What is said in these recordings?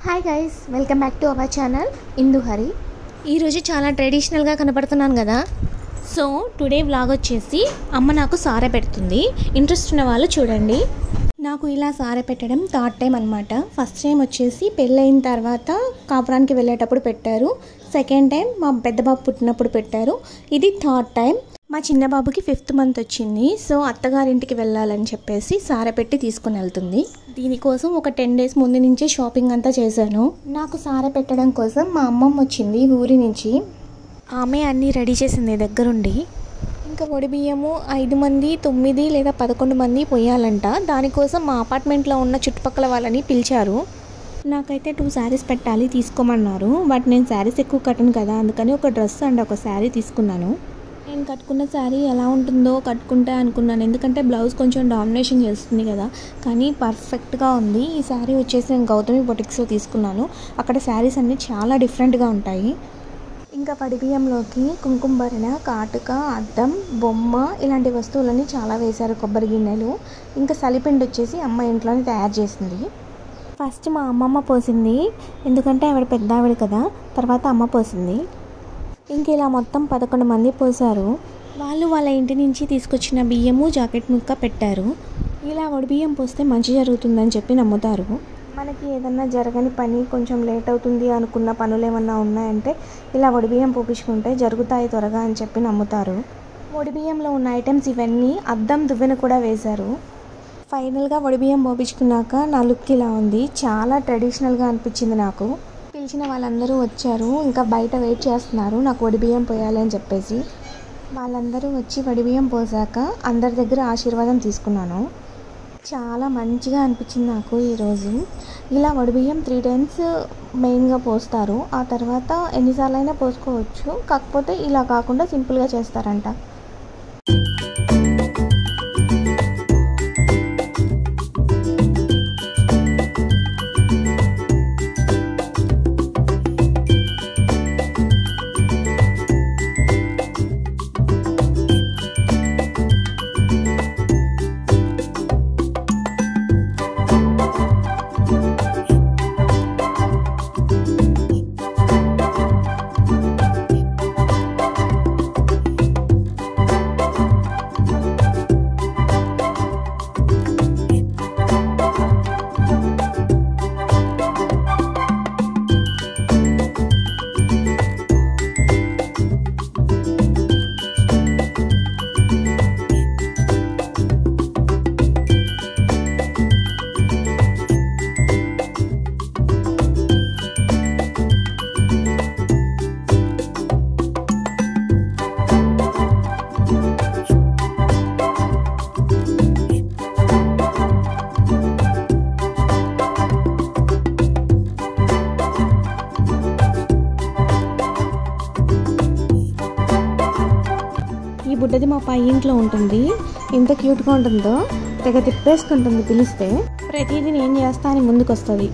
Hi guys, welcome back to our channel Indu Hari. ఈరోజు చాలా ట్రెడిషనల్గా కనపడుతున్నాను కదా. సో టుడే వ్లాగ్ వచ్చేసి అమ్మ నాకు సారె పెడుతుంది. ఇంట్రెస్ట్ ఉన్న వాళ్ళు చూడండి. నాకు ఇలా సారె పెట్టడం థర్డ్ టైం అనమాట. ఫస్ట్ టైం వచ్చేసి పెళ్ళైన తర్వాత కాపురానికి వెళ్ళేటప్పుడు పెట్టారు. సెకండ్ టైం మా పెద్ద బాబు పుట్టినప్పుడు పెట్టారు. ఇది థర్డ్ టైం. మా చిన్న బాబుకి 5th మంత్ వచ్చింది. సో అత్తగారింటికి వెళ్ళాలని చెప్పేసి సారె పెట్టి తీసుకుని వెళ్తుంది. దీనికోసం ఒక 10 days ముందు నుంచే షాపింగ్ అంతా చేశాను. నాకు సారె పెట్టడం కోసం మా అమ్మమ్మ వచ్చింది ఊరి నుంచి. ఆమె అన్నీ రెడీ చేసింది దగ్గరుండి. ఇంకా వడి బియ్యము 5 మంది 9 లేదా 11 మంది పోయాలంట. దానికోసం మా అపార్ట్మెంట్లో ఉన్న చుట్టుపక్కల వాళ్ళని పిలిచారు. నాకైతే 2 sarees పెట్టాలి తీసుకోమన్నారు. బట్ నేను శారీస్ ఎక్కువ కట్టను కదా, అందుకని ఒక డ్రెస్ అండ్ ఒక శారీ తీసుకున్నాను. నేను కట్టుకున్న శారీ ఎలా ఉంటుందో కట్టుకుంటే అనుకున్నాను, ఎందుకంటే బ్లౌజ్ కొంచెం డామినేషన్ చేస్తుంది కదా. కానీ పర్ఫెక్ట్గా ఉంది. ఈ శారీ వచ్చేసి నేను గౌతమి బొటిక్స్లో తీసుకున్నాను. అక్కడ శారీస్ అన్నీ చాలా డిఫరెంట్గా ఉంటాయి. ఇంకా వడి బియ్యంలోకి కుంకుమ భరణ, కాటుక, అద్దం, బొమ్మ ఇలాంటి వస్తువులన్నీ చాలా వేశారు. కొబ్బరి గిన్నెలు, ఇంకా సలిపిండి వచ్చేసి అమ్మ ఇంట్లోనే తయారు చేసింది. ఫస్ట్ మా అమ్మమ్మ పోసింది, ఎందుకంటే ఆవిడ పెద్ద ఆవిడ కదా. తర్వాత అమ్మ పోసింది. ఇంక ఇలా మొత్తం 11 మంది పోసారు. వాళ్ళు వాళ్ళ ఇంటి నుంచి తీసుకొచ్చిన బియ్యము, జాకెట్ ముక్క పెట్టారు. ఇలా వడి బియ్యం పోస్తే మంచి జరుగుతుందని చెప్పి నమ్ముతారు. మనకి ఏదన్నా జరగని పని, కొంచెం లేట్ అవుతుంది అనుకున్న పనులు ఏమన్నా ఉన్నాయంటే ఇలా వడి బియ్యం పోపించుకుంటే జరుగుతాయి త్వరగా అని చెప్పి నమ్ముతారు. వడి బియ్యంలో ఉన్న ఐటమ్స్ ఇవన్నీ. అద్దం, దువ్వెన కూడా వేశారు. ఫైనల్గా వడి బియ్యం పోపించుకున్నాక నా లుక్ ఇలా ఉంది. చాలా ట్రెడిషనల్గా అనిపించింది నాకు. పిలిచిన వాళ్ళందరూ వచ్చారు. ఇంకా బయట వెయిట్ చేస్తున్నారు నాకు వడి బియ్యం పోయాలి అని చెప్పేసి. వాళ్ళందరూ వచ్చి వడి బియ్యం పోసాక అందరి దగ్గర ఆశీర్వాదం తీసుకున్నాను. చాలా మంచిగా అనిపించింది నాకు ఈరోజు. ఇలా వడి బియ్యం 3 times మెయిన్గా పోస్తారు. ఆ తర్వాత ఎన్నిసార్లు అయినా పోసుకోవచ్చు. కాకపోతే ఇలా కాకుండా సింపుల్గా చేస్తారంట. ఈ బుడ్డది మా పై ఇంట్లో ఉంటుంది. ఎంత క్యూట్గా ఉంటుందో, తెగ తిప్పేసుకుంటుంది పిలిస్తే. ప్రతిదీ నేను చేస్తా అని ముందుకు వస్తుంది.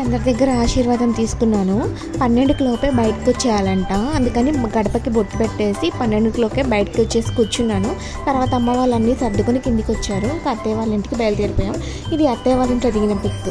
అందరి దగ్గర ఆశీర్వాదం తీసుకున్నాను. 12కి లోపే బయటకు వచ్చేయాలంట. అందుకని గడపకి బొట్టు పెట్టేసి 12కి లోపే బయటకు వచ్చేసి కూర్చున్నాను. తర్వాత అమ్మ వాళ్ళన్నీ సర్దుకొని కిందికి వచ్చారు. అత్తయ్య వాళ్ళ ఇంటికి బయలుదేరిపోయాం. ఇది అత్తయ్య వాళ్ళ ఇంట్లో దిగిన పిక్.